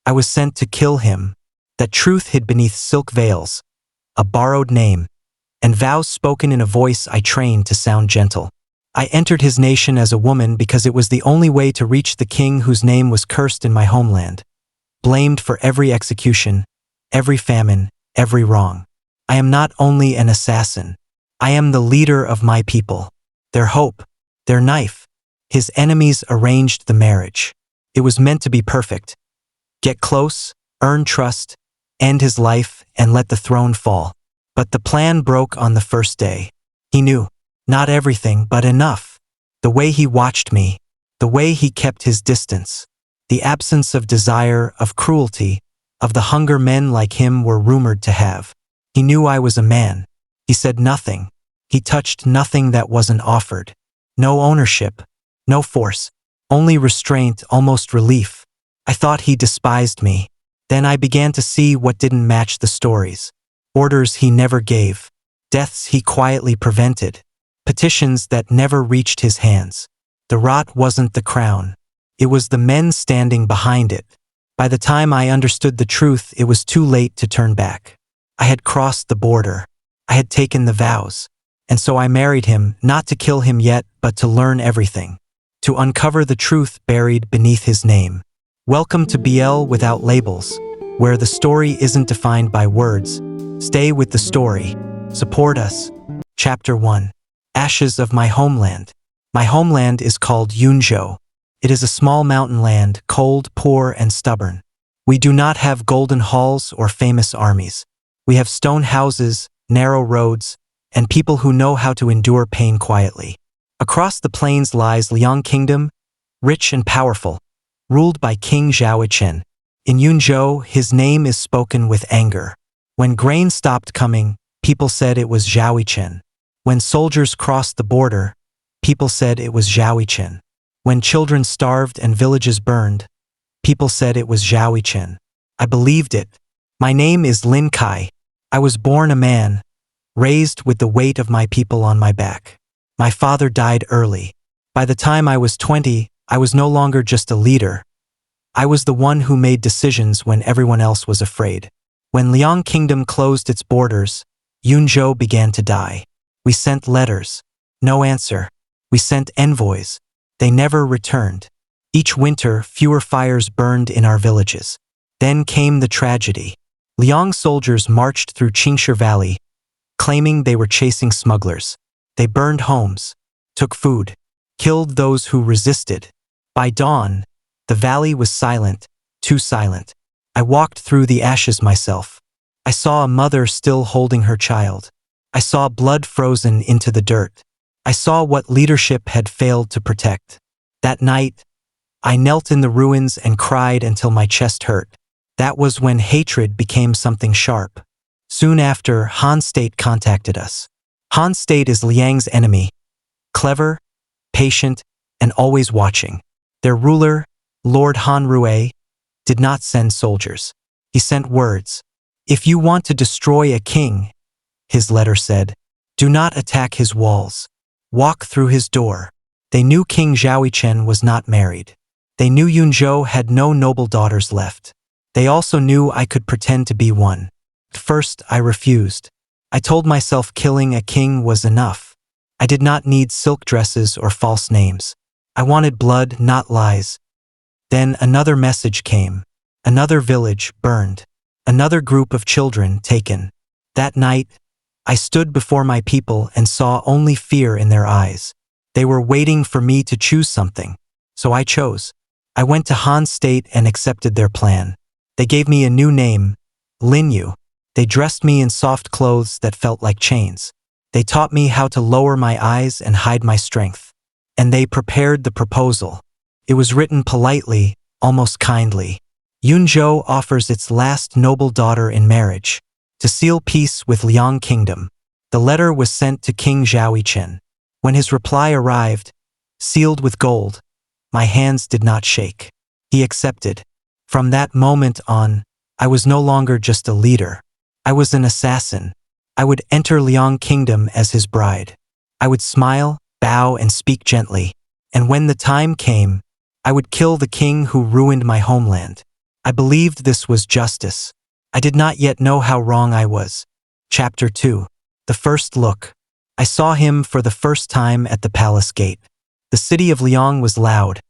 I was sent to kill him. That truth hid beneath silk veils, a borrowed name, and vows spoken in a voice I trained to sound gentle. I entered his nation as a woman because it was the only way to reach the king whose name was cursed in my homeland, blamed for every execution, every famine, every wrong. I am not only an assassin. I am the leader of my people, their hope, their knife. His enemies arranged the marriage. It was meant to be perfect. Get close, earn trust, end his life, and let the throne fall. But the plan broke on the first day. He knew. Not everything, but enough. The way he watched me, the way he kept his distance, the absence of desire, of cruelty, of the hunger men like him were rumored to have. He knew I was a man. He said nothing. He touched nothing that wasn't offered. No ownership, no force, only restraint, almost relief. I thought he despised me. Then I began to see what didn't match the stories. Orders he never gave, deaths he quietly prevented, petitions that never reached his hands. The rot wasn't the crown. It was the men standing behind it. By the time I understood the truth, it was too late to turn back. I had crossed the border. I had taken the vows. And so I married him, not to kill him yet, but to learn everything. To uncover the truth buried beneath his name. Welcome to BL Without Labels, where the story isn't defined by words. Stay with the story. Support us. Chapter 1. Ashes of my homeland. My homeland is called Yunzhou. It is a small mountain land, cold, poor, and stubborn. We do not have golden halls or famous armies. We have stone houses, narrow roads, and people who know how to endure pain quietly. Across the plains lies Liang Kingdom, rich and powerful, ruled by King Zhaoichen. In Yunzhou, his name is spoken with anger. When grain stopped coming, people said it was Zhaoichen. When soldiers crossed the border, people said it was Zhaoichen. When children starved and villages burned, people said it was Zhaoichen. I believed it. My name is Lin Kai. I was born a man, raised with the weight of my people on my back. My father died early. By the time I was 20, I was no longer just a leader. I was the one who made decisions when everyone else was afraid. When Liang Kingdom closed its borders, Yunzhou began to die. We sent letters. No answer. We sent envoys. They never returned. Each winter, fewer fires burned in our villages. Then came the tragedy. Liang soldiers marched through Qingsha Valley, claiming they were chasing smugglers. They burned homes, took food, killed those who resisted. By dawn, the valley was silent, too silent. I walked through the ashes myself. I saw a mother still holding her child. I saw blood frozen into the dirt. I saw what leadership had failed to protect. That night, I knelt in the ruins and cried until my chest hurt. That was when hatred became something sharp. Soon after, Han State contacted us. Han State is Liang's enemy. Clever, patient, and always watching. Their ruler, Lord Han Rue, did not send soldiers. He sent words. If you want to destroy a king, his letter said, do not attack his walls. Walk through his door. They knew King Zhaoichen was not married. They knew Yunzhou had no noble daughters left. They also knew I could pretend to be one. At first, I refused. I told myself killing a king was enough. I did not need silk dresses or false names. I wanted blood, not lies. Then another message came. Another village burned. Another group of children taken. That night, I stood before my people and saw only fear in their eyes. They were waiting for me to choose something. So I chose. I went to Han State and accepted their plan. They gave me a new name, Lin Yu. They dressed me in soft clothes that felt like chains. They taught me how to lower my eyes and hide my strength. And they prepared the proposal. It was written politely, almost kindly. Yunzhou offers its last noble daughter in marriage, to seal peace with Liang Kingdom. The letter was sent to King Zhaoichen. When his reply arrived, sealed with gold, my hands did not shake. He accepted. From that moment on, I was no longer just a leader. I was an assassin. I would enter Liang Kingdom as his bride. I would smile, bow, and speak gently. And when the time came, I would kill the king who ruined my homeland. I believed this was justice. I did not yet know how wrong I was. Chapter 2. The First Look. I saw him for the first time at the palace gate. The city of Liang was loud.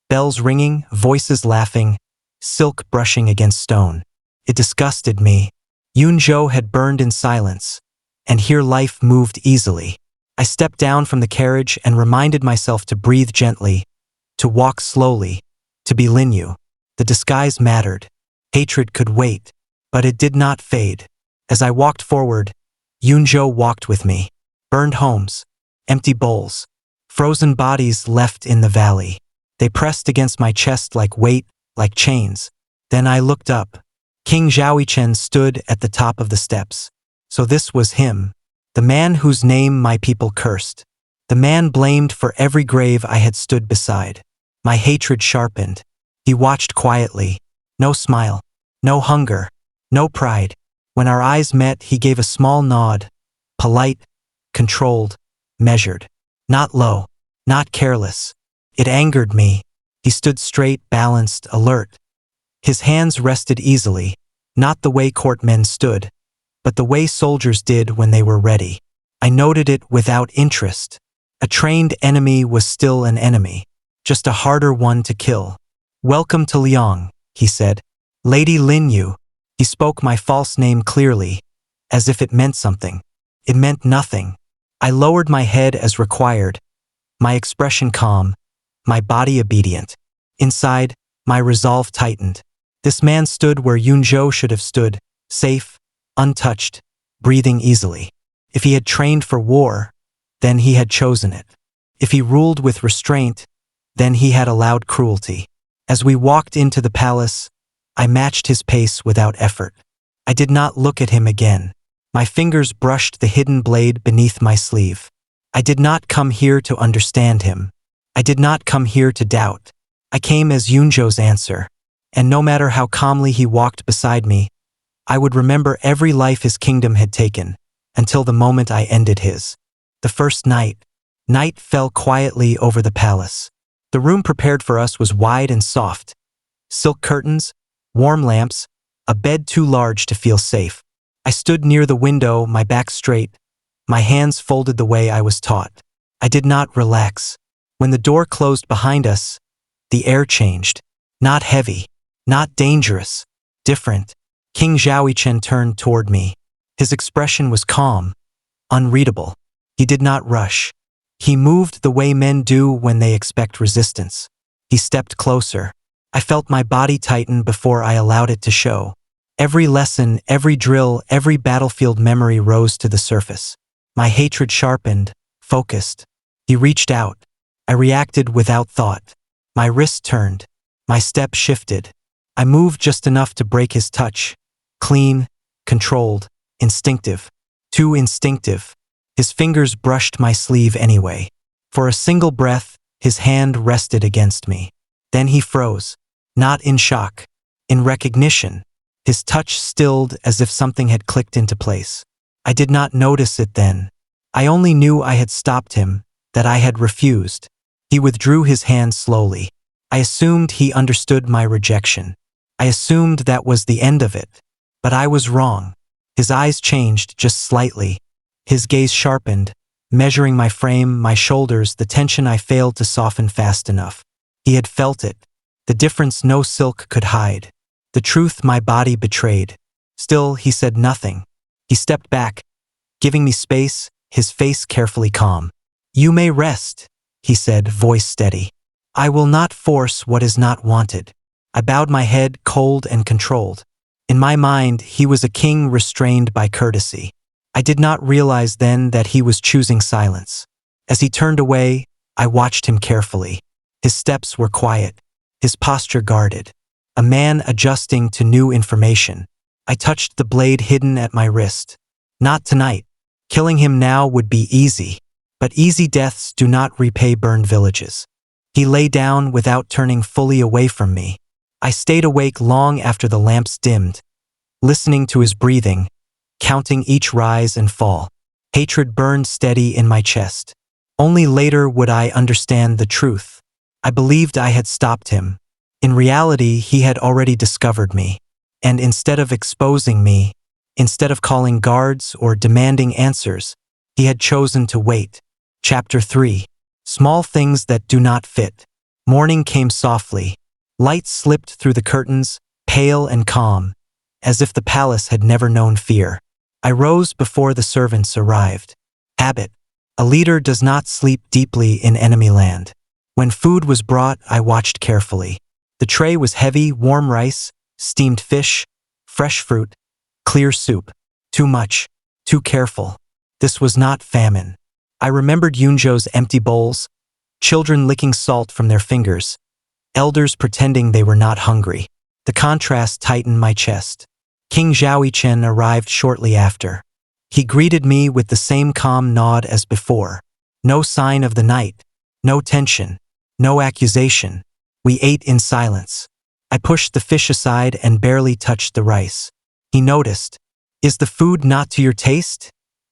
Bells ringing, voices laughing, silk brushing against stone. It disgusted me. Yunzhou had burned in silence, and here life moved easily. I stepped down from the carriage and reminded myself to breathe gently, to walk slowly, to be Linyu. The disguise mattered. Hatred could wait, but it did not fade. As I walked forward, Yunzhou walked with me. Burned homes, empty bowls, frozen bodies left in the valley. They pressed against my chest like weight, like chains. Then I looked up. King Zhaoichen stood at the top of the steps. So this was him, the man whose name my people cursed, the man blamed for every grave I had stood beside. My hatred sharpened. He watched quietly. No smile, no hunger, no pride. When our eyes met, he gave a small nod, polite, controlled, measured. Not low, not careless. It angered me. He stood straight, balanced, alert. His hands rested easily, not the way courtmen stood, but the way soldiers did when they were ready. I noted it without interest. A trained enemy was still an enemy, just a harder one to kill. "Welcome to Liang," he said. "Lady Linyu." He spoke my false name clearly, as if it meant something. It meant nothing. I lowered my head as required, my expression calm, my body obedient. Inside, my resolve tightened. This man stood where Yunzhou should have stood, safe, untouched, breathing easily. If he had trained for war, then he had chosen it. If he ruled with restraint, then he had allowed cruelty. As we walked into the palace, I matched his pace without effort. I did not look at him again. My fingers brushed the hidden blade beneath my sleeve. I did not come here to understand him. I did not come here to doubt. I came as Yunzhou's answer. And no matter how calmly he walked beside me, I would remember every life his kingdom had taken, until the moment I ended his. The first night. Night fell quietly over the palace. The room prepared for us was wide and soft. Silk curtains, warm lamps, a bed too large to feel safe. I stood near the window, my back straight, my hands folded the way I was taught. I did not relax. When the door closed behind us, the air changed. Not heavy, not dangerous, different. King Zhaoichen turned toward me. His expression was calm, unreadable. He did not rush. He moved the way men do when they expect resistance. He stepped closer. I felt my body tighten before I allowed it to show. Every lesson, every drill, every battlefield memory rose to the surface. My hatred sharpened, focused. He reached out. I reacted without thought. My wrist turned. My step shifted. I moved just enough to break his touch. Clean, controlled, instinctive. Too instinctive. His fingers brushed my sleeve anyway. For a single breath, his hand rested against me. Then he froze. Not in shock. In recognition. His touch stilled as if something had clicked into place. I did not notice it then. I only knew I had stopped him, that I had refused. He withdrew his hand slowly. I assumed he understood my rejection. I assumed that was the end of it. But I was wrong. His eyes changed just slightly. His gaze sharpened, measuring my frame, my shoulders, the tension I failed to soften fast enough. He had felt it. The difference no silk could hide. The truth my body betrayed. Still, he said nothing. He stepped back, giving me space, his face carefully calm. "You may rest," he said, voice steady. "I will not force what is not wanted." I bowed my head, cold and controlled. In my mind, he was a king restrained by courtesy. I did not realize then that he was choosing silence. As he turned away, I watched him carefully. His steps were quiet, his posture guarded. A man adjusting to new information. I touched the blade hidden at my wrist. Not tonight. Killing him now would be easy. But easy deaths do not repay burned villages. He lay down without turning fully away from me. I stayed awake long after the lamps dimmed, listening to his breathing, counting each rise and fall. Hatred burned steady in my chest. Only later would I understand the truth. I believed I had stopped him. In reality, he had already discovered me. And instead of exposing me, instead of calling guards or demanding answers, he had chosen to wait. Chapter 3. Small things that do not fit. Morning came softly. Light slipped through the curtains, pale and calm, as if the palace had never known fear. I rose before the servants arrived. Habit. A leader does not sleep deeply in enemy land. When food was brought, I watched carefully. The tray was heavy, warm rice, steamed fish, fresh fruit, clear soup. Too much, too careful. This was not famine. I remembered Yunzhou's empty bowls, children licking salt from their fingers, elders pretending they were not hungry. The contrast tightened my chest. King Zhao arrived shortly after. He greeted me with the same calm nod as before. No sign of the night, no tension, no accusation. We ate in silence. I pushed the fish aside and barely touched the rice. He noticed. "Is the food not to your taste?"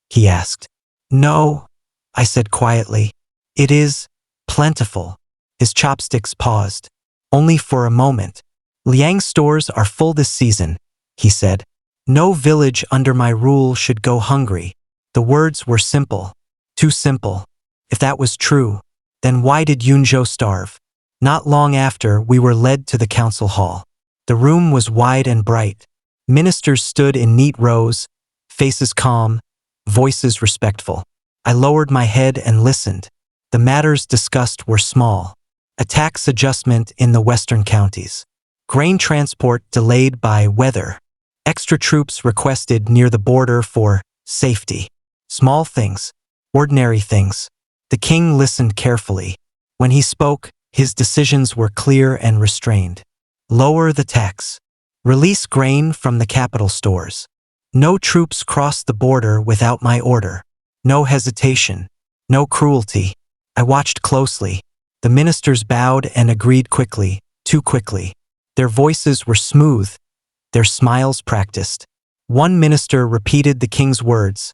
he asked. "No," I said quietly. "It is plentiful." His chopsticks paused. Only for a moment. "Liang stores are full this season," he said. "No village under my rule should go hungry." The words were simple. Too simple. If that was true, then why did Yunzhou starve? Not long after, we were led to the council hall. The room was wide and bright. Ministers stood in neat rows, faces calm, voices respectful. I lowered my head and listened. The matters discussed were small. A tax adjustment in the western counties. Grain transport delayed by weather. Extra troops requested near the border for safety. Small things. Ordinary things. The king listened carefully. When he spoke, his decisions were clear and restrained. Lower the tax. Release grain from the capital stores. No troops cross the border without my order. No hesitation. No cruelty. I watched closely. The ministers bowed and agreed quickly, too quickly. Their voices were smooth, their smiles practiced. One minister repeated the king's words,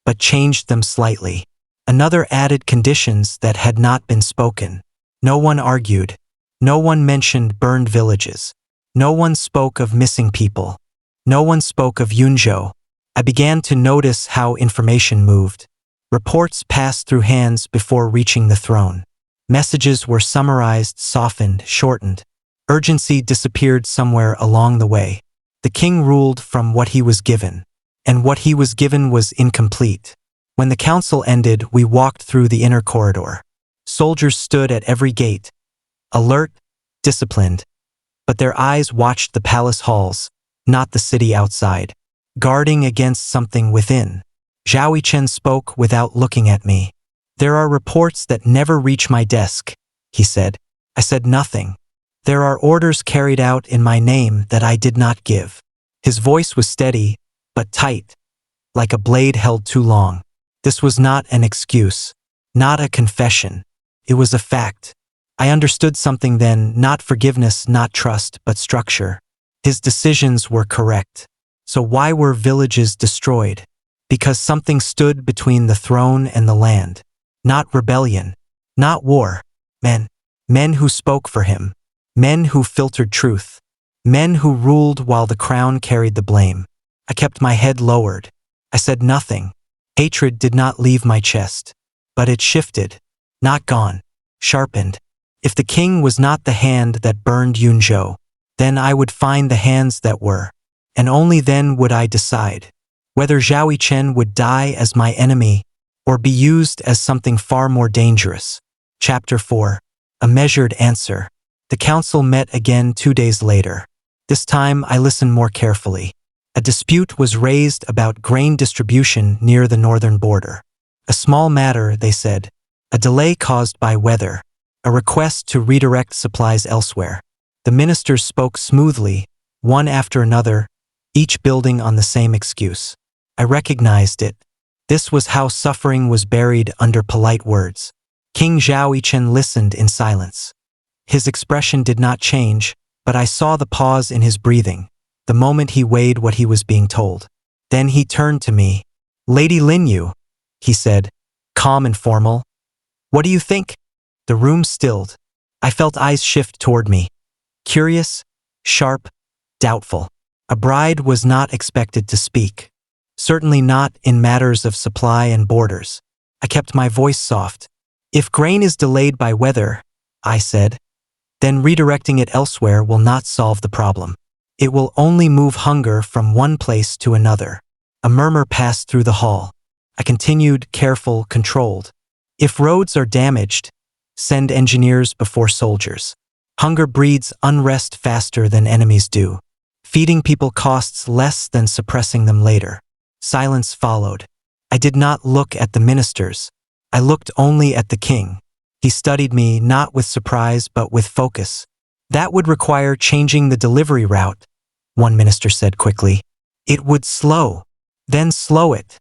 but changed them slightly. Another added conditions that had not been spoken. No one argued. No one mentioned burned villages. No one spoke of missing people. No one spoke of Yunzhou. I began to notice how information moved. Reports passed through hands before reaching the throne. Messages were summarized, softened, shortened. Urgency disappeared somewhere along the way. The king ruled from what he was given, and what he was given was incomplete. When the council ended, we walked through the inner corridor. Soldiers stood at every gate, alert, disciplined, but their eyes watched the palace halls, not the city outside, guarding against something within. Zhao Yichen spoke without looking at me. "There are reports that never reach my desk," he said. I said nothing. "There are orders carried out in my name that I did not give." His voice was steady, but tight, like a blade held too long. This was not an excuse, not a confession. It was a fact. I understood something then, not forgiveness, not trust, but structure. His decisions were correct. So why were villages destroyed? Because something stood between the throne and the land. Not rebellion, not war. Men. Men who spoke for him. Men who filtered truth. Men who ruled while the crown carried the blame. I kept my head lowered. I said nothing. Hatred did not leave my chest. But it shifted. Not gone. Sharpened. If the king was not the hand that burned Yunzhou, then I would find the hands that were. And only then would I decide whether Zhao Yichen would die as my enemy or be used as something far more dangerous. Chapter 4. A measured answer. The council met again 2 days later. This time I listened more carefully. A dispute was raised about grain distribution near the northern border. A small matter, they said. A delay caused by weather. A request to redirect supplies elsewhere. The ministers spoke smoothly, one after another, each building on the same excuse. I recognized it. This was how suffering was buried under polite words. King Zhao Yichen listened in silence. His expression did not change, but I saw the pause in his breathing, the moment he weighed what he was being told. Then he turned to me. "Lady Linyu," he said, calm and formal. "What do you think?" The room stilled. I felt eyes shift toward me. Curious, sharp, doubtful. A bride was not expected to speak. Certainly not in matters of supply and borders. I kept my voice soft. If grain is delayed by weather, I said, then redirecting it elsewhere will not solve the problem. It will only move hunger from one place to another. A murmur passed through the hall. I continued, careful, controlled. If roads are damaged, send engineers before soldiers. Hunger breeds unrest faster than enemies do. Feeding people costs less than suppressing them later. Silence followed. I did not look at the ministers. I looked only at the king. He studied me not with surprise but with focus. That would require changing the delivery route, one minister said quickly. It would slow. Then slow it,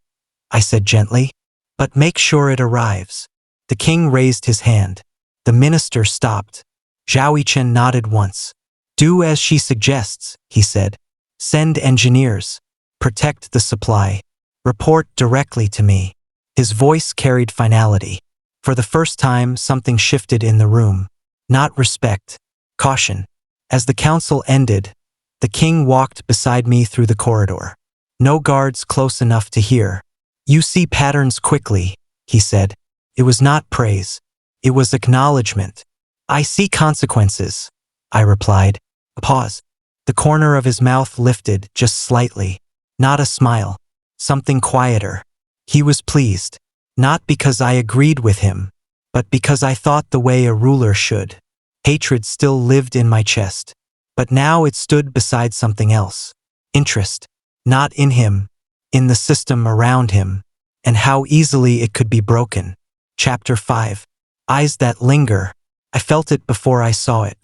I said gently. But make sure it arrives. The king raised his hand. The minister stopped. Zhao Yichen nodded once. Do as she suggests, he said. Send engineers. Protect the supply. Report directly to me. His voice carried finality. For the first time, something shifted in the room. Not respect. Caution. As the council ended, the king walked beside me through the corridor. No guards close enough to hear. You see patterns quickly, he said. It was not praise. It was acknowledgement. I see consequences, I replied. A pause. The corner of his mouth lifted just slightly. Not a smile. Something quieter. He was pleased. Not because I agreed with him, but because I thought the way a ruler should. Hatred still lived in my chest. But now it stood beside something else. Interest. Not in him, in the system around him, and how easily it could be broken. Chapter 5. Eyes that linger. I felt it before I saw it.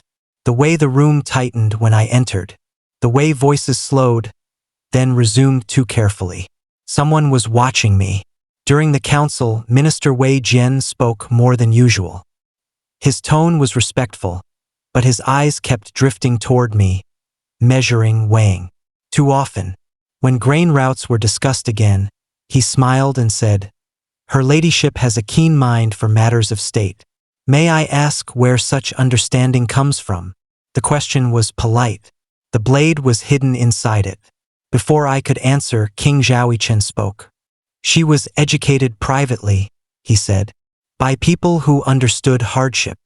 The way the room tightened when I entered. The way voices slowed, then resumed too carefully. Someone was watching me. During the council, Minister Wei Jian spoke more than usual. His tone was respectful, but his eyes kept drifting toward me, measuring, weighing. Too often, when grain routes were discussed again, he smiled and said, Her Ladyship has a keen mind for matters of state. May I ask where such understanding comes from? The question was polite. The blade was hidden inside it. Before I could answer, King Zhao Yichen spoke. She was educated privately, he said, by people who understood hardship.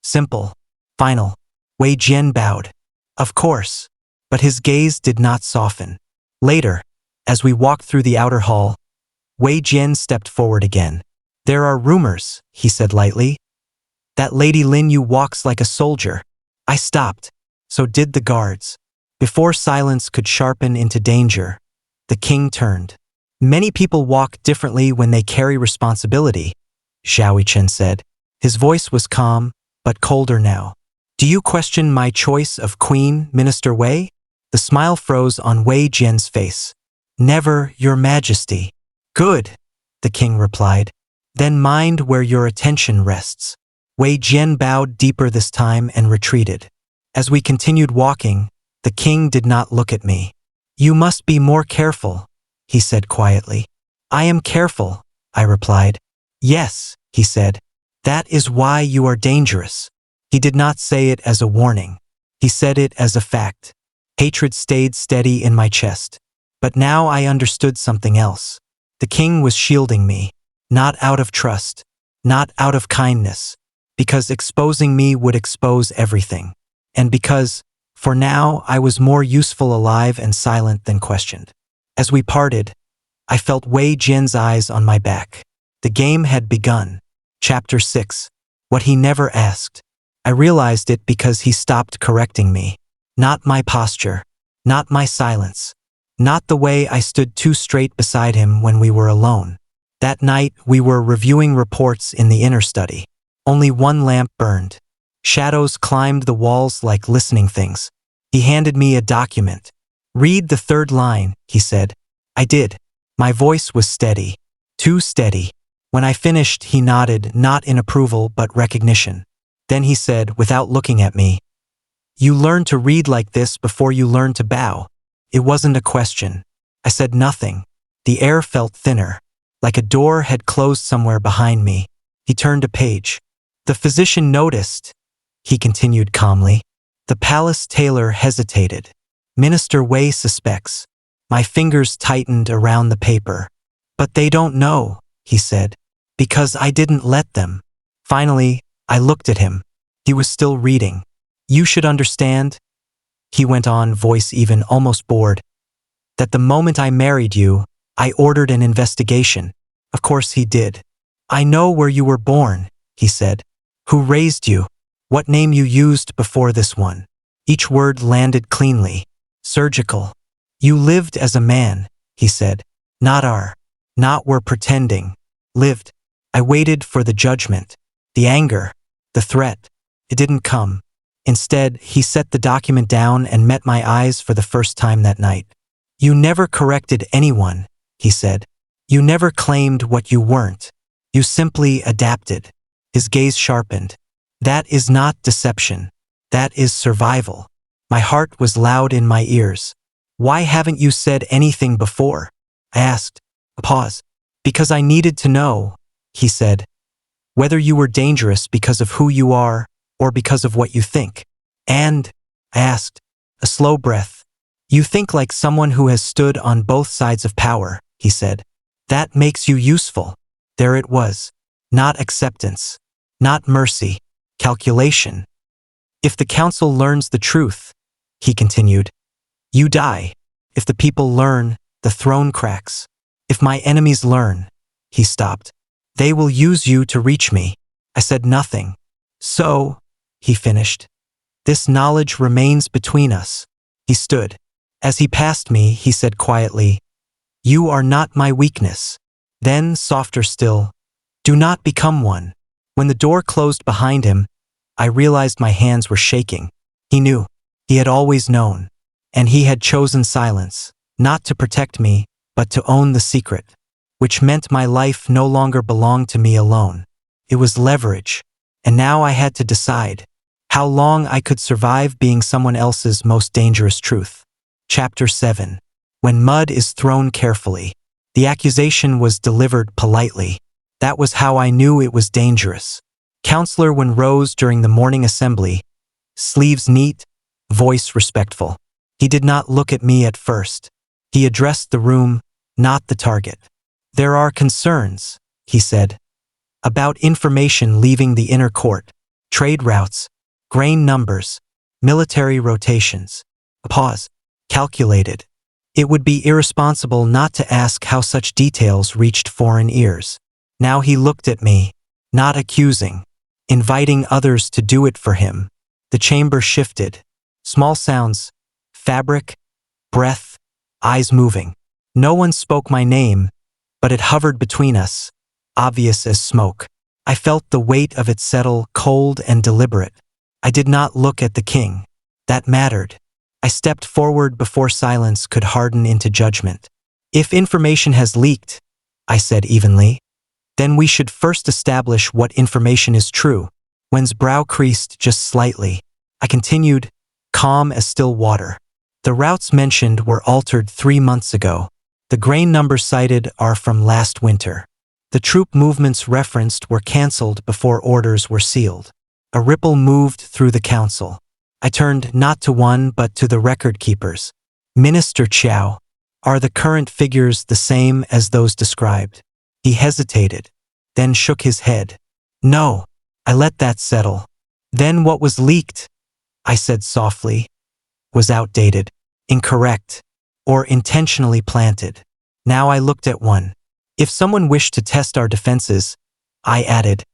Simple. Final. Wei Jian bowed. Of course. But his gaze did not soften. Later, as we walked through the outer hall, Wei Jian stepped forward again. There are rumors, he said lightly. That Lady Lin Yu walks like a soldier. I stopped. So did the guards. Before silence could sharpen into danger, the king turned. Many people walk differently when they carry responsibility, Zhao Yichen said. His voice was calm, but colder now. Do you question my choice of Queen, Minister Wei? The smile froze on Wei Jian's face. Never, Your Majesty. Good, the king replied. Then mind where your attention rests. Wei Jian bowed deeper this time and retreated. As we continued walking, the king did not look at me. You must be more careful, he said quietly. I am careful, I replied. Yes, he said. That is why you are dangerous. He did not say it as a warning. He said it as a fact. Hatred stayed steady in my chest. But now I understood something else. The king was shielding me, not out of trust, not out of kindness, because exposing me would expose everything. And because, for now, I was more useful alive and silent than questioned. As we parted, I felt Wei Jian's eyes on my back. The game had begun. Chapter 6. What he never asked. I realized it because he stopped correcting me. Not my posture. Not my silence. Not the way I stood too straight beside him when we were alone. That night, we were reviewing reports in the inner study. Only one lamp burned. Shadows climbed the walls like listening things. He handed me a document. Read the third line, he said. I did. My voice was steady. Too steady. When I finished, he nodded, not in approval but recognition. Then he said, without looking at me, You learned to read like this before you learned to bow. It wasn't a question. I said nothing. The air felt thinner, like a door had closed somewhere behind me. He turned a page. The physician noticed, he continued calmly. The palace tailor hesitated. Minister Wei suspects. My fingers tightened around the paper. But they don't know, he said, because I didn't let them. Finally, I looked at him. He was still reading. You should understand, he went on, voice even, almost bored, that the moment I married you, I ordered an investigation. Of course he did. I know where you were born, he said. Who raised you? What name you used before this one? Each word landed cleanly. Surgical. You lived as a man, he said. Not we're pretending. Lived. I waited for the judgment. The anger. The threat. It didn't come. Instead, he set the document down and met my eyes for the first time that night. You never corrected anyone, he said. You never claimed what you weren't. You simply adapted. His gaze sharpened. That is not deception. That is survival. My heart was loud in my ears. Why haven't you said anything before? I asked. A pause. Because I needed to know, he said. Whether you were dangerous because of who you are or because of what you think. And, I asked, a slow breath. You think like someone who has stood on both sides of power, he said. That makes you useful. There it was. Not acceptance. Not mercy. Calculation. If the council learns the truth, he continued, you die. If the people learn, the throne cracks. If my enemies learn, he stopped. They will use you to reach me. I said nothing. So, he finished, this knowledge remains between us. He stood. As he passed me, he said quietly, you are not my weakness. Then, softer still, do not become one. When the door closed behind him, I realized my hands were shaking. He knew. He had always known. And he had chosen silence, not to protect me, but to own the secret, which meant my life no longer belonged to me alone. It was leverage. And now I had to decide how long I could survive being someone else's most dangerous truth. Chapter 7. When mud is thrown carefully. The accusation was delivered politely. That was how I knew it was dangerous. Counselor Wen rose during the morning assembly, sleeves neat, voice respectful. He did not look at me at first. He addressed the room, not the target. There are concerns, he said, about information leaving the inner court, trade routes, grain numbers, military rotations. A pause. Calculated. It would be irresponsible not to ask how such details reached foreign ears. Now he looked at me, not accusing, inviting others to do it for him. The chamber shifted. Small sounds, fabric, breath, eyes moving. No one spoke my name, but it hovered between us, obvious as smoke. I felt the weight of it settle, cold and deliberate. I did not look at the king. That mattered. I stepped forward before silence could harden into judgment. If information has leaked, I said evenly, then we should first establish what information is true. Wen's brow creased just slightly. I continued, calm as still water. The routes mentioned were altered 3 months ago. The grain numbers cited are from last winter. The troop movements referenced were cancelled before orders were sealed. A ripple moved through the council. I turned not to one but to the record keepers. Minister Qiao, are the current figures the same as those described? He hesitated, then shook his head. No, I let that settle. Then what was leaked, I said softly, was outdated, incorrect, or intentionally planted. Now I looked at one. If someone wished to test our defenses, I added,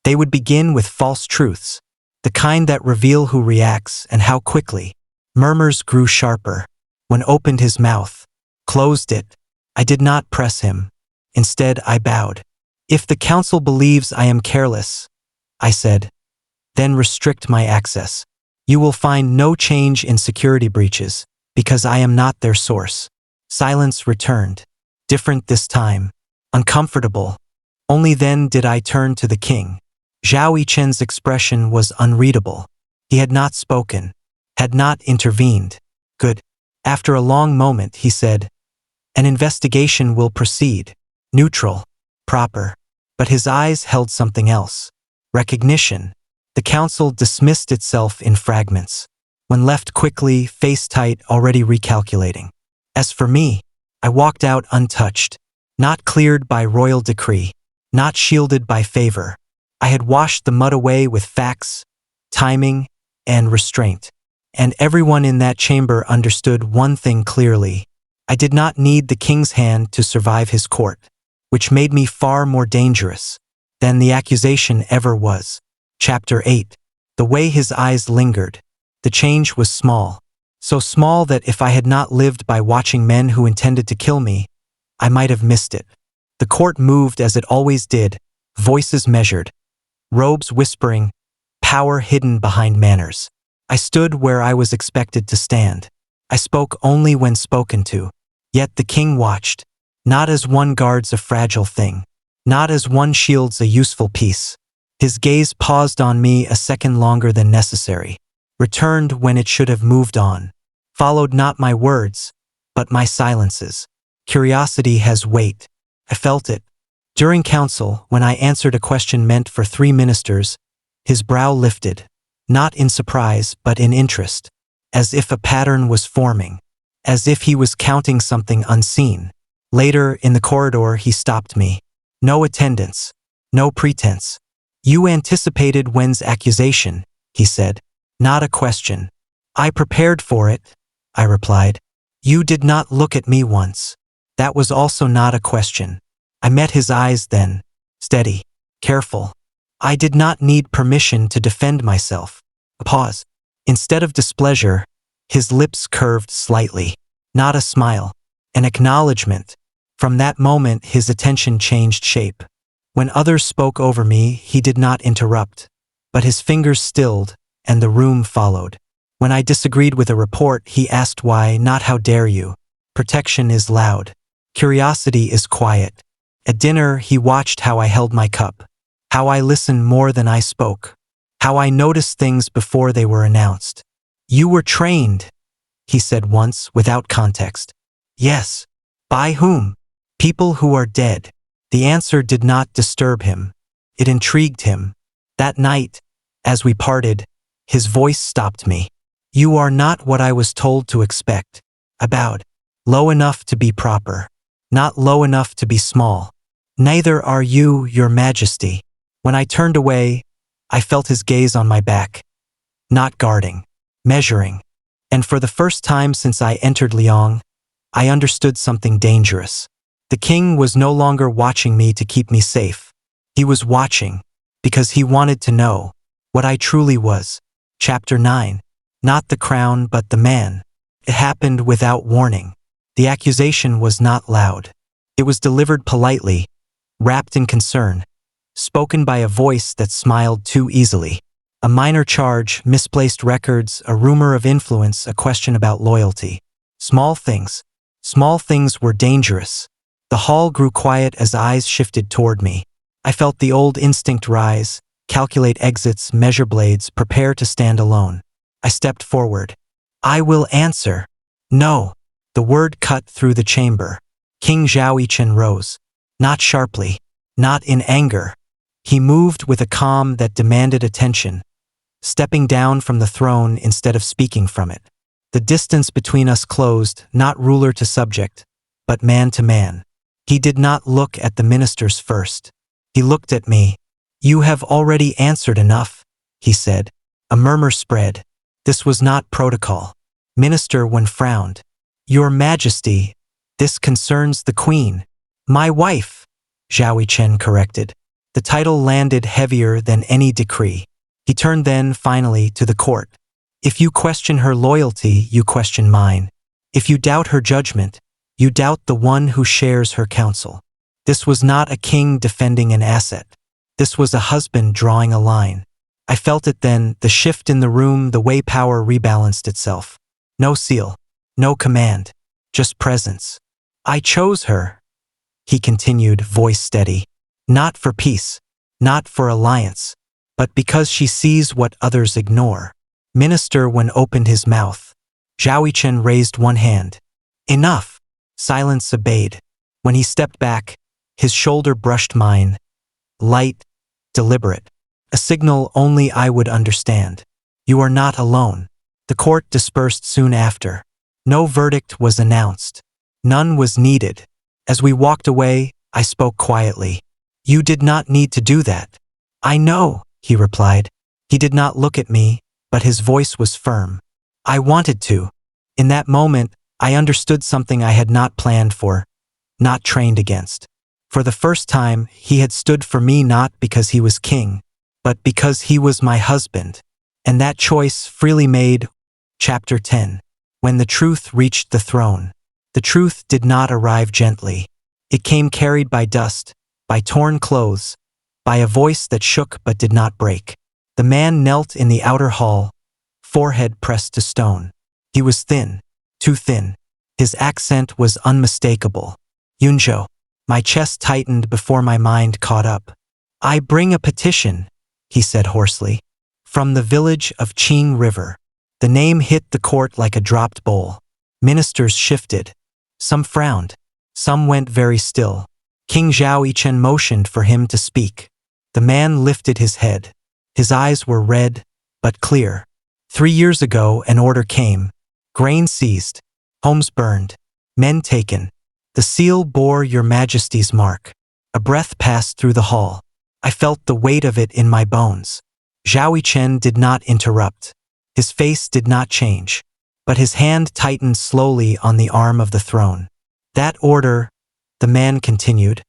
they would begin with false truths, the kind that reveal who reacts and how quickly. Murmurs grew sharper. When opened his mouth, closed it. I did not press him. Instead, I bowed. If the council believes I am careless, I said, then restrict my access. You will find no change in security breaches, because I am not their source. Silence returned. Different this time. Uncomfortable. Only then did I turn to the king. Zhao Yichen's expression was unreadable. He had not spoken, had not intervened. Good. After a long moment, he said, an investigation will proceed. Neutral. Proper. But his eyes held something else. Recognition. The council dismissed itself in fragments. when left quickly, face tight, already recalculating. As for me, I walked out untouched, not cleared by royal decree, not shielded by favor. I had washed the mud away with facts, timing, and restraint. And everyone in that chamber understood one thing clearly. I did not need the king's hand to survive his court, which made me far more dangerous than the accusation ever was. Chapter 8. The way his eyes lingered. The change was small. So small that if I had not lived by watching men who intended to kill me, I might have missed it. The court moved as it always did, voices measured, robes whispering, power hidden behind manners. I stood where I was expected to stand. I spoke only when spoken to. Yet the king watched, not as one guards a fragile thing, not as one shields a useful piece. His gaze paused on me a second longer than necessary, returned when it should have moved on, followed not my words, but my silences. Curiosity has weight. I felt it. During council, when I answered a question meant for 3 ministers, his brow lifted, not in surprise but in interest, as if a pattern was forming, as if he was counting something unseen. Later, in the corridor, he stopped me. No attendance, no pretense. You anticipated Wen's accusation, he said. Not a question. I prepared for it, I replied. You did not look at me once. That was also not a question. I met his eyes then, steady, careful. I did not need permission to defend myself. A pause. Instead of displeasure, his lips curved slightly. Not a smile, an acknowledgement. From that moment, his attention changed shape. When others spoke over me, he did not interrupt, but his fingers stilled, and the room followed. When I disagreed with a report, he asked why, not how dare you. Protection is loud. Curiosity is quiet. At dinner, he watched how I held my cup, how I listened more than I spoke, how I noticed things before they were announced. You were trained, he said once, without context. Yes. By whom? People who are dead. The answer did not disturb him. It intrigued him. That night, as we parted, his voice stopped me. You are not what I was told to expect. I bowed. Low enough to be proper, not low enough to be small. Neither are you, your majesty. When I turned away, I felt his gaze on my back. Not guarding, measuring. And for the first time since I entered Liang, I understood something dangerous. The king was no longer watching me to keep me safe. He was watching because he wanted to know what I truly was. Chapter 9. Not the crown but the man. It happened without warning. The accusation was not loud. It was delivered politely, wrapped in concern, spoken by a voice that smiled too easily. A minor charge, misplaced records, a rumor of influence, a question about loyalty. Small things were dangerous. The hall grew quiet as eyes shifted toward me. I felt the old instinct rise, calculate exits, measure blades, prepare to stand alone. I stepped forward. I will answer. No. The word cut through the chamber. King Zhao rose. Not sharply, not in anger. He moved with a calm that demanded attention, stepping down from the throne instead of speaking from it. The distance between us closed, not ruler to subject, but man to man. He did not look at the ministers first. He looked at me. You have already answered enough, he said. A murmur spread. This was not protocol. Minister Wen frowned. Your Majesty, this concerns the Queen. My wife, Zhao Chen corrected. The title landed heavier than any decree. He turned then, finally, to the court. If you question her loyalty, you question mine. If you doubt her judgment, you doubt the one who shares her counsel. This was not a king defending an asset. This was a husband drawing a line. I felt it then, the shift in the room, the way power rebalanced itself. No seal, no command, just presence. I chose her, he continued, voice steady. Not for peace, not for alliance, but because she sees what others ignore. Minister Wen opened his mouth. Zhao Chen raised one hand. Enough. Silence obeyed. When he stepped back, his shoulder brushed mine. Light, deliberate. A signal only I would understand. You are not alone. The court dispersed soon after. No verdict was announced. None was needed. As we walked away, I spoke quietly. "You did not need to do that." "I know," he replied. He did not look at me, but his voice was firm. "I wanted to." In that moment, I understood something I had not planned for, not trained against. For the first time, he had stood for me not because he was king, but because he was my husband. And that choice freely made. Chapter 10. When the truth reached the throne. The truth did not arrive gently. It came carried by dust, by torn clothes, by a voice that shook but did not break. The man knelt in the outer hall, forehead pressed to stone. He was thin, too thin. His accent was unmistakable. "Yunzhou." My chest tightened before my mind caught up. "I bring a petition," he said hoarsely. "From the village of Qing River." The name hit the court like a dropped bowl. Ministers shifted. Some frowned. Some went very still. King Zhao Yichen motioned for him to speak. The man lifted his head. His eyes were red, but clear. 3 years ago, an order came. Grain seized. Homes burned. Men taken. The seal bore your majesty's mark. A breath passed through the hall. I felt the weight of it in my bones. Zhao Yichen did not interrupt. His face did not change, but his hand tightened slowly on the arm of the throne. "That order," the man continued,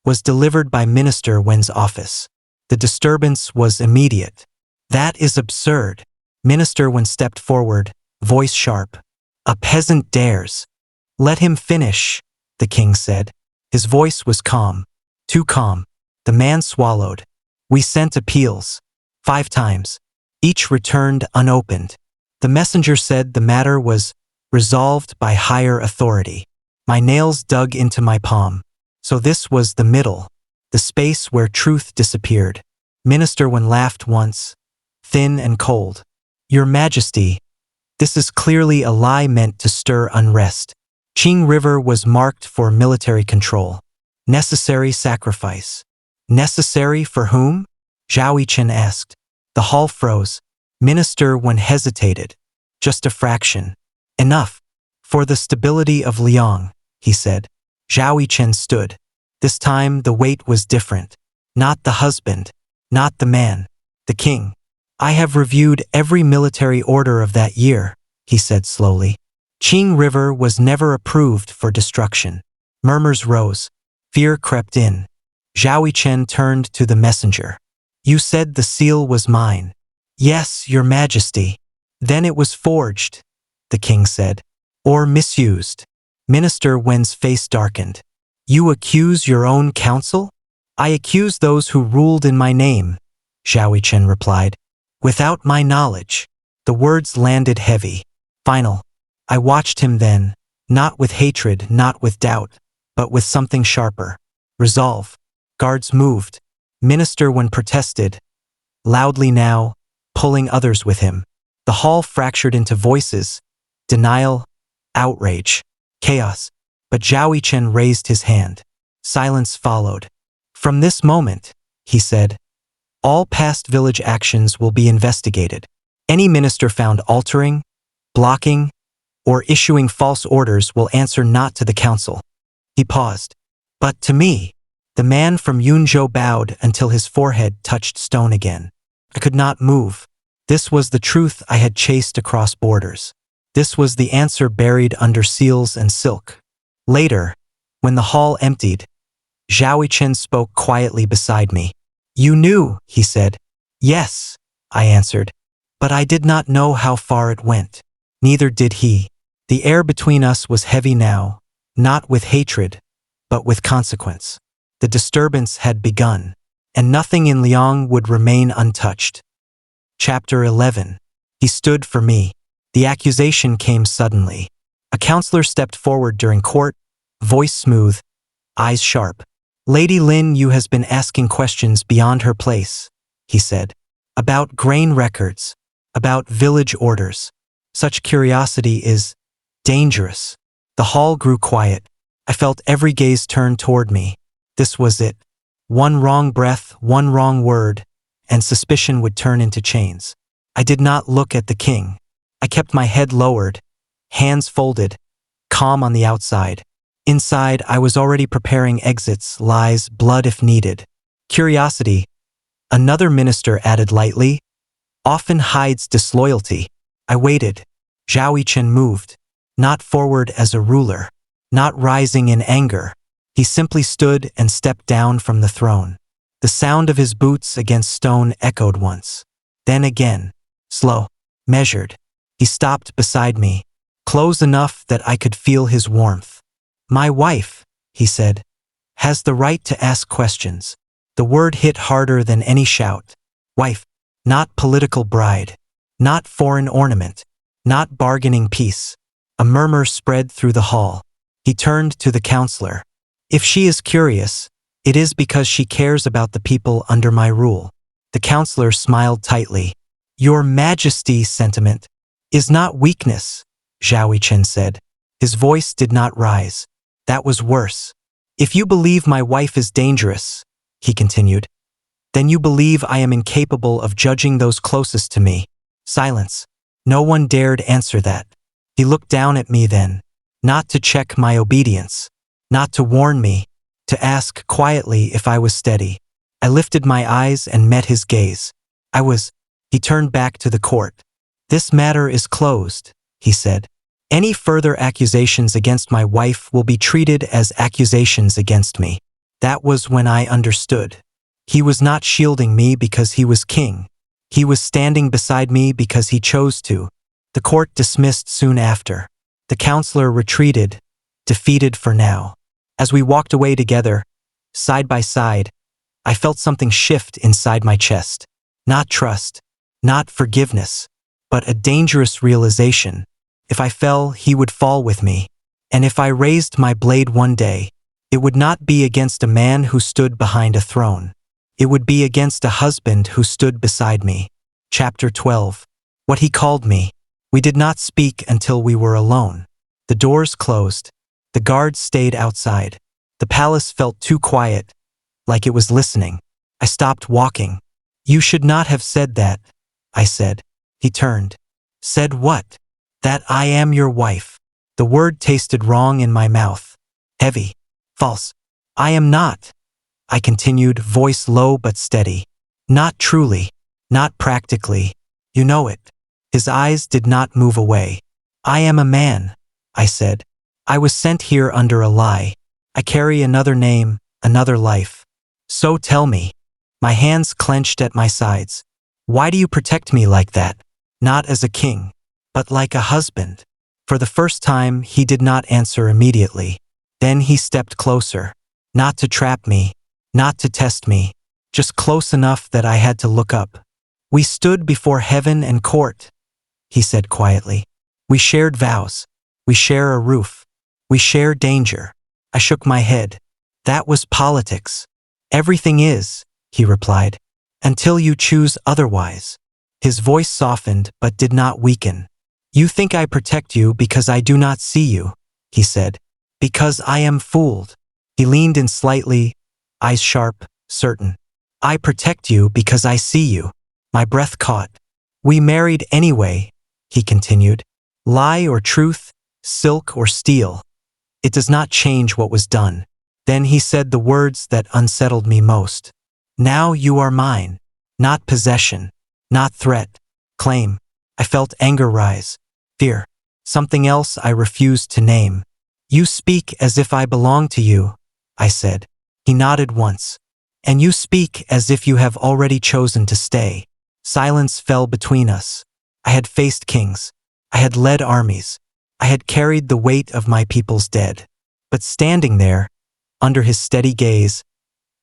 "was delivered by Minister Wen's office. The disturbance was immediate." "That is absurd." Minister Wen stepped forward, voice sharp. "A peasant dares." "Let him finish," the king said. His voice was calm, too calm. The man swallowed. "We sent appeals. 5 times. Each returned unopened. The messenger said the matter was resolved by higher authority." My nails dug into my palm. So this was the middle, the space where truth disappeared. Minister Wen laughed once, thin and cold. "Your Majesty, this is clearly a lie meant to stir unrest. Qing River was marked for military control. Necessary sacrifice." "Necessary for whom?" Zhao Yichen asked. The hall froze. Minister Wen hesitated. "Just a fraction. Enough. For the stability of Liang," he said. Zhao Yichen stood. This time the weight was different. Not the husband. Not the man. The king. "I have reviewed every military order of that year," he said slowly. "Qing River was never approved for destruction." Murmurs rose. Fear crept in. Zhao Yichen turned to the messenger. "You said the seal was mine." "Yes, your majesty." "Then it was forged," the king said. "Or misused." Minister Wen's face darkened. "You accuse your own council?" "I accuse those who ruled in my name," Zhao Yichen replied. "Without my knowledge." The words landed heavy. Final. I watched him then, not with hatred, not with doubt, but with something sharper. Resolve. Guards moved. Minister Wen protested, loudly now, pulling others with him. The hall fractured into voices, denial, outrage, chaos. But Zhao Yichen raised his hand. Silence followed. "From this moment," he said, "all past village actions will be investigated. Any minister found altering, blocking, or issuing false orders will answer not to the council." He paused. "But to me." The man from Yunzhou bowed until his forehead touched stone again. I could not move. This was the truth I had chased across borders. This was the answer buried under seals and silk. Later, when the hall emptied, Zhao Yichen spoke quietly beside me. "You knew," he said. "Yes," I answered. "But I did not know how far it went." Neither did he. The air between us was heavy now, not with hatred, but with consequence. The disturbance had begun, and nothing in Liang would remain untouched. Chapter 11. He stood for me. The accusation came suddenly. A counselor stepped forward during court, voice smooth, eyes sharp. "Lady Lin Yu has been asking questions beyond her place," he said. "About grain records, about village orders. Such curiosity is dangerous." The hall grew quiet. I felt every gaze turn toward me. This was it. One wrong breath, one wrong word, and suspicion would turn into chains. I did not look at the king. I kept my head lowered, hands folded, calm on the outside. Inside, I was already preparing exits, lies, blood if needed. Curiosity, another minister added lightly, often hides disloyalty. I waited. Zhao Yichen moved, not forward as a ruler, not rising in anger. He simply stood and stepped down from the throne. The sound of his boots against stone echoed once. Then again, slow, measured. He stopped beside me, close enough that I could feel his warmth. My wife, he said, has the right to ask questions. The word hit harder than any shout. Wife, not political bride, not foreign ornament, not bargaining piece. A murmur spread through the hall. He turned to the counselor. If she is curious, it is because she cares about the people under my rule. The counselor smiled tightly. Your Majesty's sentiment is not weakness, Zhao Yichen said. His voice did not rise. That was worse. If you believe my wife is dangerous, he continued, then you believe I am incapable of judging those closest to me. Silence. No one dared answer that. He looked down at me then, not to check my obedience, not to warn me, to ask quietly if I was steady. I lifted my eyes and met his gaze. He turned back to the court. This matter is closed, he said. Any further accusations against my wife will be treated as accusations against me. That was when I understood. He was not shielding me because he was king. He was standing beside me because he chose to. The court dismissed soon after. The counselor retreated, defeated for now. As we walked away together, side by side, I felt something shift inside my chest. Not trust, not forgiveness, but a dangerous realization. If I fell, he would fall with me. And if I raised my blade one day, it would not be against a man who stood behind a throne. It would be against a husband who stood beside me. Chapter 12. What he called me. We did not speak until we were alone. The doors closed. The guards stayed outside. The palace felt too quiet, like it was listening. I stopped walking. You should not have said that, I said. He turned. Said what? That I am your wife. The word tasted wrong in my mouth. Heavy. False. I am not. I continued, voice low but steady. Not truly. Not practically. You know it. His eyes did not move away. I am a man, I said. I was sent here under a lie. I carry another name, another life. So tell me. My hands clenched at my sides. Why do you protect me like that? Not as a king, but like a husband. For the first time, he did not answer immediately. Then he stepped closer. Not to trap me, not to test me, just close enough that I had to look up. We stood before heaven and court, he said quietly. We shared vows. We share a roof. We share danger. I shook my head. That was politics. Everything is, he replied, until you choose otherwise. His voice softened but did not weaken. You think I protect you because I do not see you, he said. Because I am fooled. He leaned in slightly, eyes sharp, certain. I protect you because I see you. My breath caught. We married anyway, he continued. Lie or truth, silk or steel. It does not change what was done. Then he said the words that unsettled me most. Now you are mine. Not possession. Not threat. Claim. I felt anger rise. Fear. Something else I refused to name. You speak as if I belong to you, I said. He nodded once. And you speak as if you have already chosen to stay. Silence fell between us. I had faced kings. I had led armies. I had carried the weight of my people's dead. But standing there, under his steady gaze,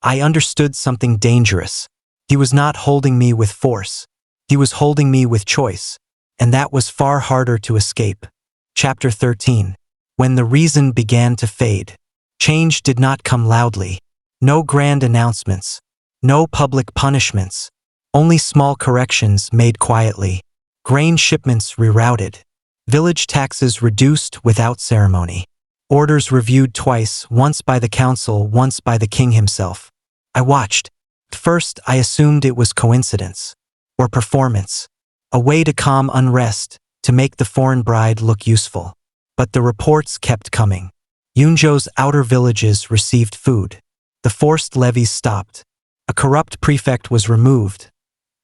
I understood something dangerous. He was not holding me with force. He was holding me with choice. And that was far harder to escape. Chapter 13. When the reason began to fade. Change did not come loudly. No grand announcements. No public punishments. Only small corrections made quietly. Grain shipments rerouted. Village taxes reduced without ceremony. Orders reviewed twice, once by the council, once by the king himself. I watched. At first, I assumed it was coincidence. Or performance. A way to calm unrest, to make the foreign bride look useful. But the reports kept coming. Yunzhou's outer villages received food. The forced levies stopped. A corrupt prefect was removed.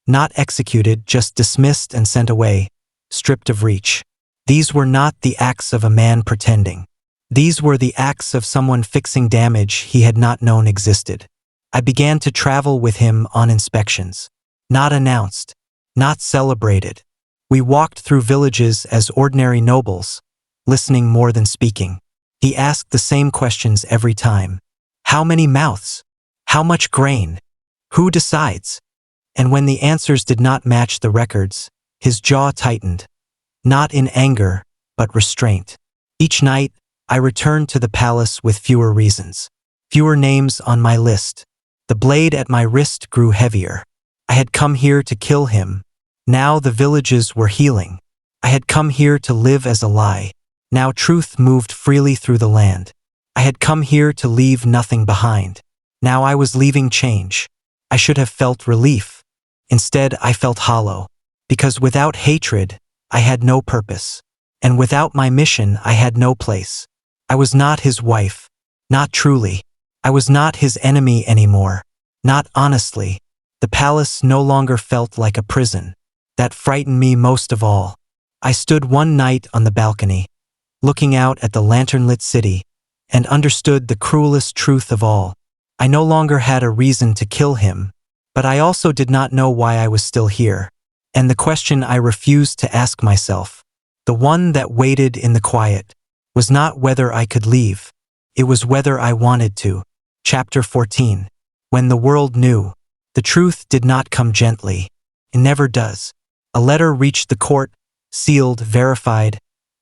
Not executed, just dismissed and sent away, stripped of reach. These were not the acts of a man pretending. These were the acts of someone fixing damage he had not known existed. I began to travel with him on inspections. Not announced. Not celebrated. We walked through villages as ordinary nobles, listening more than speaking. He asked the same questions every time. How many mouths? How much grain? Who decides? And when the answers did not match the records, his jaw tightened. Not in anger, but restraint. Each night, I returned to the palace with fewer reasons. Fewer names on my list. The blade at my wrist grew heavier. I had come here to kill him. Now the villages were healing. I had come here to live as a lie. Now truth moved freely through the land. I had come here to leave nothing behind. Now I was leaving change. I should have felt relief. Instead, I felt hollow. Because without hatred, I had no purpose. And without my mission, I had no place. I was not his wife. Not truly. I was not his enemy anymore. Not honestly. The palace no longer felt like a prison. That frightened me most of all. I stood one night on the balcony, looking out at the lantern-lit city, and understood the cruelest truth of all. I no longer had a reason to kill him, but I also did not know why I was still here. And the question I refused to ask myself, the one that waited in the quiet, was not whether I could leave. It was whether I wanted to. Chapter 14. When the world knew. The truth did not come gently. It never does. A letter reached the court, sealed, verified,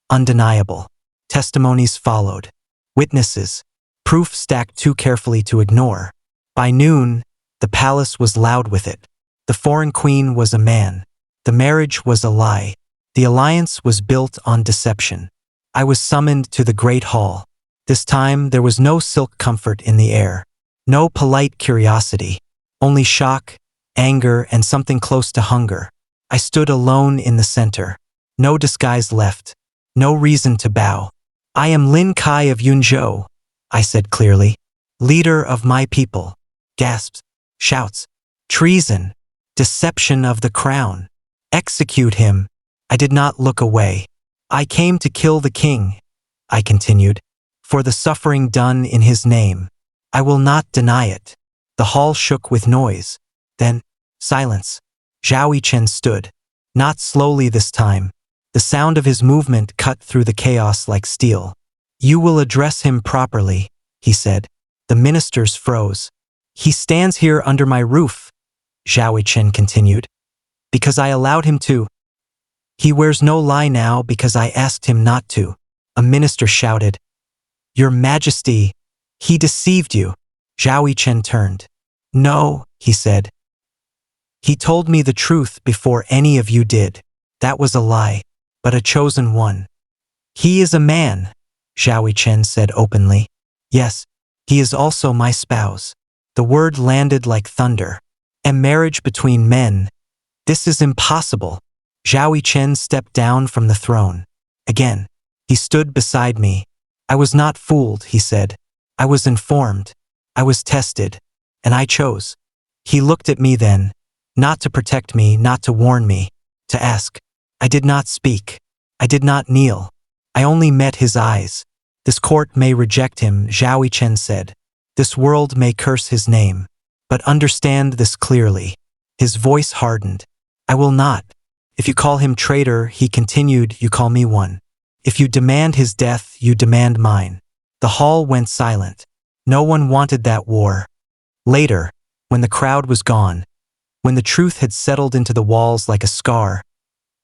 undeniable. Testimonies followed. Witnesses. Proof stacked too carefully to ignore. By noon, the palace was loud with it. The foreign queen was a man. The marriage was a lie. The alliance was built on deception. I was summoned to the great hall. This time there was no silk comfort in the air. No polite curiosity. Only shock, anger, and something close to hunger. I stood alone in the center. No disguise left. No reason to bow. I am Lin Kai of Yunzhou, I said clearly. Leader of my people. Gasps. Shouts. Treason. Deception of the crown. Execute him. I did not look away. I came to kill the king, I continued, for the suffering done in his name. I will not deny it. The hall shook with noise. Then, silence. Zhao Yichen stood. Not slowly this time. The sound of his movement cut through the chaos like steel. You will address him properly, he said. The ministers froze. He stands here under my roof, Zhao Yichen continued, because I allowed him to. He wears no lie now because I asked him not to. A minister shouted. Your Majesty, he deceived you. Zhao Yichen turned. No, he said. He told me the truth before any of you did. That was a lie, but a chosen one. He is a man, Zhao Yichen said openly. Yes, he is also my spouse. The word landed like thunder. A marriage between men. This is impossible. Zhao Yichen stepped down from the throne. Again, he stood beside me. I was not fooled, he said. I was informed. I was tested. And I chose. He looked at me then, not to protect me, not to warn me, to ask. I did not speak. I did not kneel. I only met his eyes. This court may reject him, Zhao Yichen said. This world may curse his name. But understand this clearly. His voice hardened. I will not. If you call him traitor, he continued, you call me one. If you demand his death, you demand mine. The hall went silent. No one wanted that war. Later, when the crowd was gone, when the truth had settled into the walls like a scar,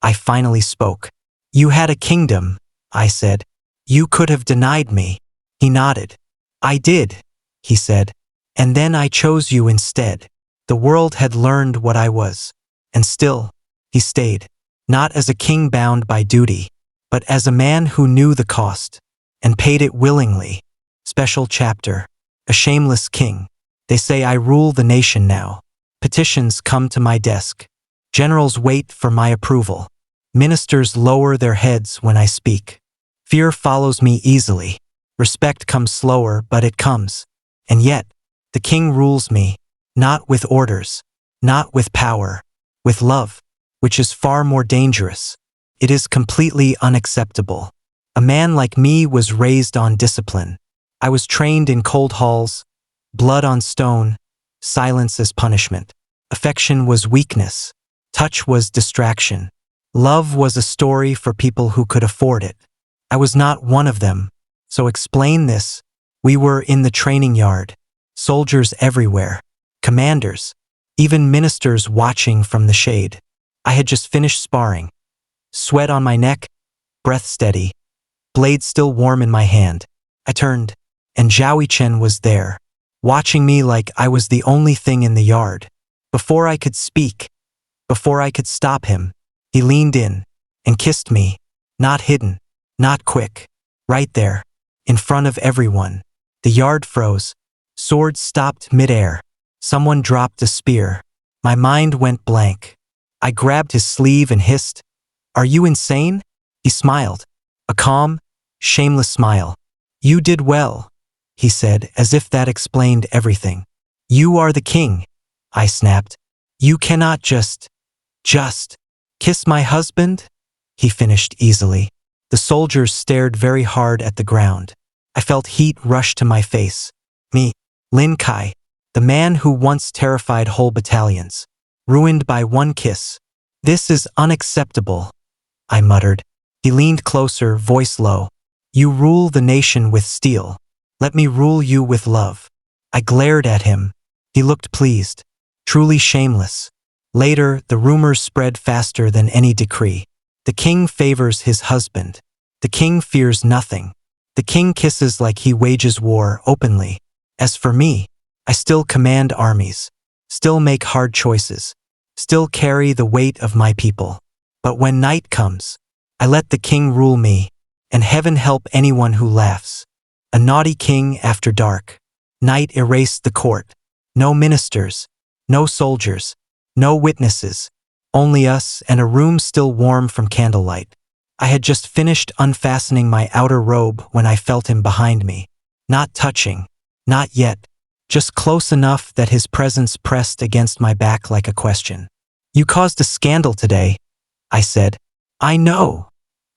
I finally spoke. You had a kingdom, I said. You could have denied me. He nodded. I did, he said. And then I chose you instead. The world had learned what I was. And still, he stayed. Not as a king bound by duty, but as a man who knew the cost and paid it willingly. Special chapter. A shameless king. They say I rule the nation now. Petitions come to my desk. Generals wait for my approval. Ministers lower their heads when I speak. Fear follows me easily. Respect comes slower, but it comes. And yet, the king rules me, not with orders, not with power, with love, which is far more dangerous. It is completely unacceptable. A man like me was raised on discipline. I was trained in cold halls, blood on stone, silence as punishment. Affection was weakness. Touch was distraction. Love was a story for people who could afford it. I was not one of them. So explain this. We were in the training yard. Soldiers everywhere. Commanders. Even ministers watching from the shade. I had just finished sparring. Sweat on my neck, breath steady, blade still warm in my hand. I turned, and Zhao Chen was there, watching me like I was the only thing in the yard. Before I could speak, before I could stop him, he leaned in and kissed me, not hidden, not quick, right there, in front of everyone. The yard froze. Swords stopped midair. Someone dropped a spear. My mind went blank. I grabbed his sleeve and hissed, "Are you insane?" He smiled, a calm, shameless smile. "You did well," he said, as if that explained everything. "You are the king," I snapped. "You cannot just kiss my husband?" He finished easily. The soldiers stared very hard at the ground. I felt heat rush to my face. Me, Lin Kai, the man who once terrified whole battalions, ruined by one kiss. "This is unacceptable," I muttered. He leaned closer, voice low. "You rule the nation with steel. Let me rule you with love." I glared at him. He looked pleased, truly shameless. Later, the rumors spread faster than any decree. The king favors his husband. The king fears nothing. The king kisses like he wages war openly. As for me, I still command armies, still make hard choices, still carry the weight of my people. But when night comes, I let the king rule me, and heaven help anyone who laughs. A naughty king after dark. Night erased the court. No ministers, no soldiers, no witnesses, only us and a room still warm from candlelight. I had just finished unfastening my outer robe when I felt him behind me. Not touching, not yet, just close enough that his presence pressed against my back like a question. "You caused a scandal today," I said. "I know,"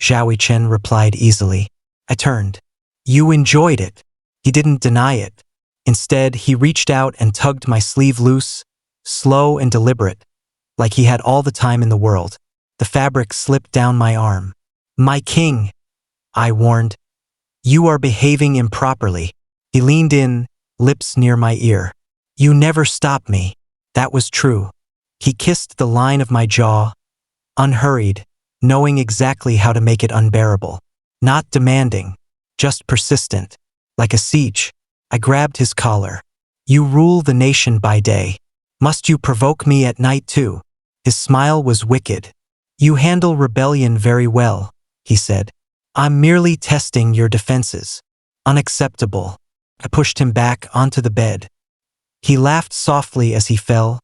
Zhao Chen replied easily. I turned. "You enjoyed it." He didn't deny it. Instead, he reached out and tugged my sleeve loose, slow and deliberate, like he had all the time in the world. The fabric slipped down my arm. "My king," I warned. "You are behaving improperly." He leaned in, lips near my ear. "You never stopped me." That was true. He kissed the line of my jaw, unhurried, knowing exactly how to make it unbearable. Not demanding, just persistent, like a siege. I grabbed his collar. "You rule the nation by day. Must you provoke me at night too?" His smile was wicked. "You handle rebellion very well," he said. "I'm merely testing your defenses." Unacceptable. I pushed him back onto the bed. He laughed softly as he fell,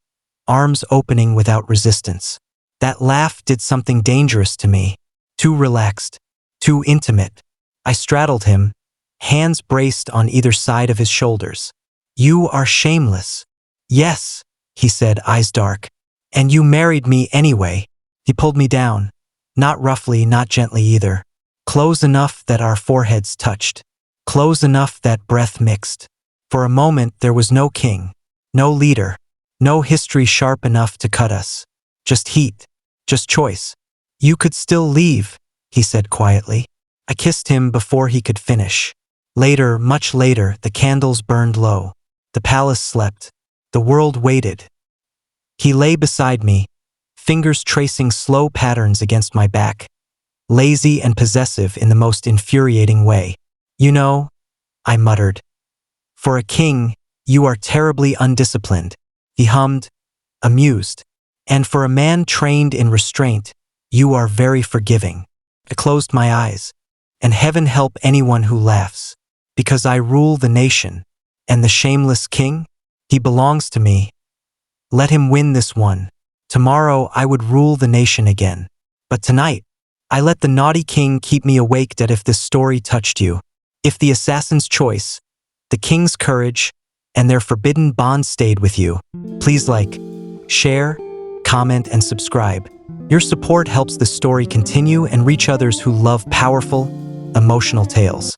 arms opening without resistance. That laugh did something dangerous to me. Too relaxed, too intimate. I straddled him, hands braced on either side of his shoulders. "You are shameless." "Yes," he said, eyes dark. "And you married me anyway." He pulled me down. Not roughly, not gently either. Close enough that our foreheads touched. Close enough that breath mixed. For a moment there was no king, no leader, no history sharp enough to cut us. Just heat, just choice. "You could still leave," he said quietly. I kissed him before he could finish. Later, much later, the candles burned low. The palace slept. The world waited. He lay beside me, fingers tracing slow patterns against my back, lazy and possessive in the most infuriating way. "You know," I muttered, "for a king, you are terribly undisciplined." He hummed, amused. "And for a man trained in restraint, you are very forgiving." I closed my eyes. And heaven help anyone who laughs. Because I rule the nation. And the shameless king? He belongs to me. Let him win this one. Tomorrow I would rule the nation again. But tonight, I let the naughty king keep me awake that if this story touched you, if the assassin's choice, the king's courage, and their forbidden bond stayed with you, please like, share, comment, and subscribe. Your support helps the story continue and reach others who love powerful, emotional tales.